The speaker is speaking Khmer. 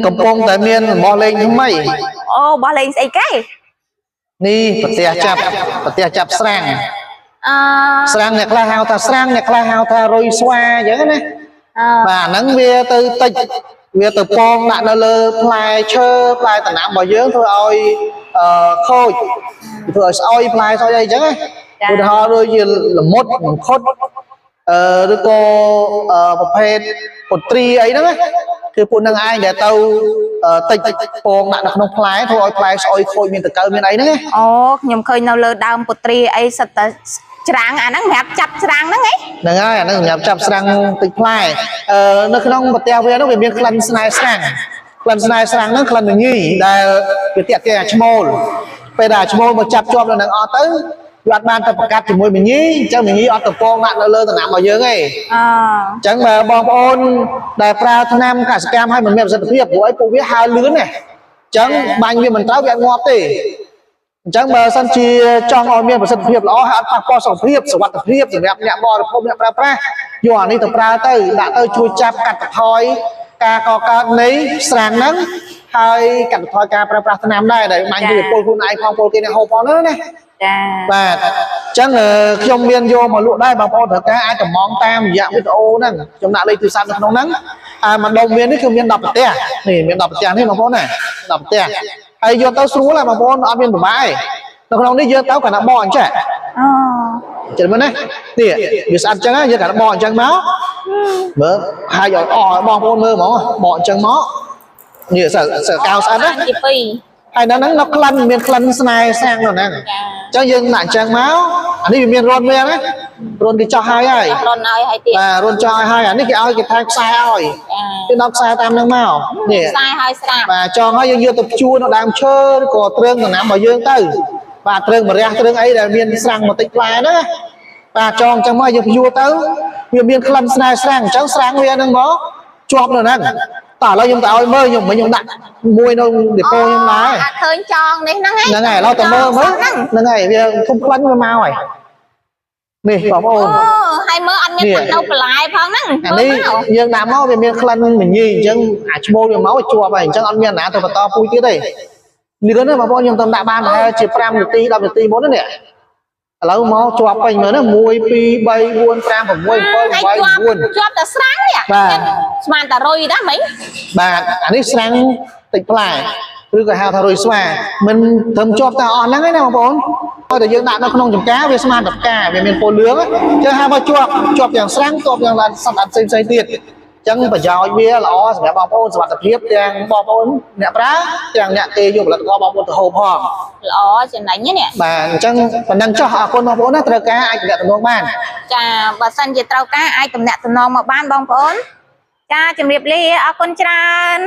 កំពុងតែមានរបស់លេងថ្មីអូរបស់លេងស្អីគេនេះប្រទេសចាប់ស្រាំងស្រាំងអ្នកខ្លះហៅថាស្រាំងអ្នកខ្លះហៅថារុយស្វាអញ្ចឹងណាបាទហ្នឹងវាទៅតិចវាទៅពងដាក់នៅលើផ្លែឈើផ្លែដំណាំរបស់យើងធ្វើឲ្យខូចធ្វើឲ្យស្អុយផ្លែស្អុយអីអញ្ចឹងណាឧទាហរណ៍ដូចជាល្មុតបង្ខុតឬក៏ប្រភេទពុត្រីអីហ្នឹងណាគឺពួកនឹងឯងដែលទៅតិចពងដាក់នៅក្នុងផ្លែធ្វើឲ្យផ្លែស្អុយខូចមានតកៅមានអីហ្នឹងណាអូខ្ញុំឃើញនៅលើដើមពុត្រីអីសិតតែច្រាំងអាហ្នឹងសម្រាប់ចាប់ច្រាំងហ្នឹងហ្នឹងហើយអាហ្នឹងសម្រាប់ចាប់ស្រាំងតិចផ្លែនៅក្នុងប្រទេសវានោះវាមានក្លិនស្នេហ៍ស្រាំងហ្នឹងក្លិនញីដែលវាទាក់ទាញអាឈ្មោលពេលដែលឈ្មោលមកចាប់ជាប់នៅនឹងអត់ទៅវាអត់បានទៅប្រកាសជាមួយមញីអញ្ចឹងមញីអត់ទៅពងដាក់នៅលើដំណាំរបស់យើងទេអញ្ចឹងបងប្អូនដែលប្រើថ្នាំកសិកម្មឲ្យមិនមានប្រសិទ្ធភាពព្រោះអីពួកវាហើរលឿនណាអញ្ចឹងបាញ់វាមិនត្រូវវាងាប់ទេអញ្ចឹងបើសិនជាចង់ឲ្យមានប្រសិទ្ធភាពល្អហើយអត់ប៉ះពាល់សុខភាពសុវត្ថិភាពសម្រាប់អ្នកបរិភោគអ្នកប្រើប្រាស់យកអានេះទៅប្រើទៅដាក់ទៅជួយចាប់កាត់បន្ថយការកកើតនៃស្រាំងហ្នឹងហើយកាត់បន្ថយការប្រើប្រាស់ថ្នាំដែរដែលបាញ់ពីពលខ្លួនឯងផងពលគេអ្នកហូបផងហ្នឹងណាចាបាទអញ្ចឹងខ្ញុំមានយកមកលក់ដែរបងប្អូនត្រូវការអាចកម្មងតាមរយៈវីដេអូហ្នឹងខ្ញុំដាក់លេខទូរស័ព្ទនៅក្នុងហ្នឹងម្ដុំមាននេះគឺមាន10ប្រទេសនេះមាន10ប្រទេសនេះបងប្អូនណា10ប្រទេសហើយយកទៅស្រួលហើយបងប្អូនអត់មានពិបាកទេនៅក្នុងនេះយកទៅកណ្ដាបកអញ្ចឹងចឹងមើលណានេះវាស្អាតអញ្ចឹងយកកណ្ដាបកអញ្ចឹងមកមើលហើយឲ្យអស់បងប្អូនមើលហ្មងបកអញ្ចឹងមកនេះសើកៅស្អាតណាទី2ហើយនៅហ្នឹងនៅក្លិនមានក្លិនស្នេហ៍ស្រាំងនៅហ្នឹងអញ្ចឹងយើងដាក់អញ្ចឹងមកអានេះវាមានរនវាណារនគេចោះហើយរនឲ្យហើយទៀតបាទរនចោះឲ្យអានេះគេឲ្យគេថែមខ្សែឲ្យគេដល់ខ្សែតាមហ្នឹងមកនេះខ្សែឲ្យស្រាប់បាទចងឲ្យយើងយកទៅជួនៅដើមឈើឬក៏ទ្រឿងដំណាំរបស់យើងទៅបាទទ្រឿងម្រះទ្រឿងអីដែលមានស្រាំងបន្តិចផ្លែណាបាទចងអញ្ចឹងមកយើងជួទៅវាមានក្លិនស្នេហ៍ស្រាំងអញ្ចឹងស្រាំងវាហ្នឹងមកជាប់នៅហ្នឹងតើឥឡូវខ្ញុំទៅឲ្យមើលខ្ញុំដាក់មួយនៅដេប៉ូខ្ញុំដែរអត់ឃើញចងនេះហ្នឹងហើយឥឡូវទៅមើលហ្នឹងហើយវាធំក្លិនវាមកហើយនេះបងប្អូនហើយមើលអត់មាននៅបន្លែផងហ្នឹងអានេះយើងដាក់មកវាមានក្លិនមញីអញ្ចឹងអាឈ្មោលវាមកជាប់ហើយអញ្ចឹងអត់មានណាទៅបន្តពូជទៀតទេនេះគាត់បងប្អូនខ្ញុំទៅដាក់បានប្រហែលជា5នាទី10នាទីមុននេះឥឡូវមកជាប់ពេញមើលណា1 2 3 4 5 6 7 8 9ជាប់តែស្រាំងនេះស្មានតែរុយដែរមិញបាទអានេះស្រាំងតិចផ្លែឬក៏ហៅថារុយស្វាមិនត្រឹមជាប់តែអស់ហ្នឹងឯណាបងប្អូនតែយើងដាក់នៅក្នុងចំការវាស្មានតែផ្កាវាមានពណ៌លឿងចឹងហៅមកជាប់យ៉ាងស្រាំងជាប់យ៉ាងសត្វផ្សេងទៀតចឹងប្រយោជន៍វាល្អសម្រាប់បងប្អូនសុខភាពទាំងបងប្អូនអ្នកប្រើទាំងអ្នកគេយកផលិតផលបងប្អូនទៅហូបផងល្អចំណេញនេះបាទអញ្ចឹងប៉ុណ្ណឹងចុះអរគុណបងប្អូនណាត្រូវការអាចទំនាក់ទំនងបានចាបើសិនជាត្រូវការអាចទំនាក់ទំនងមកបានបងប្អូនចាជំរាបលាអរគុណច្រើន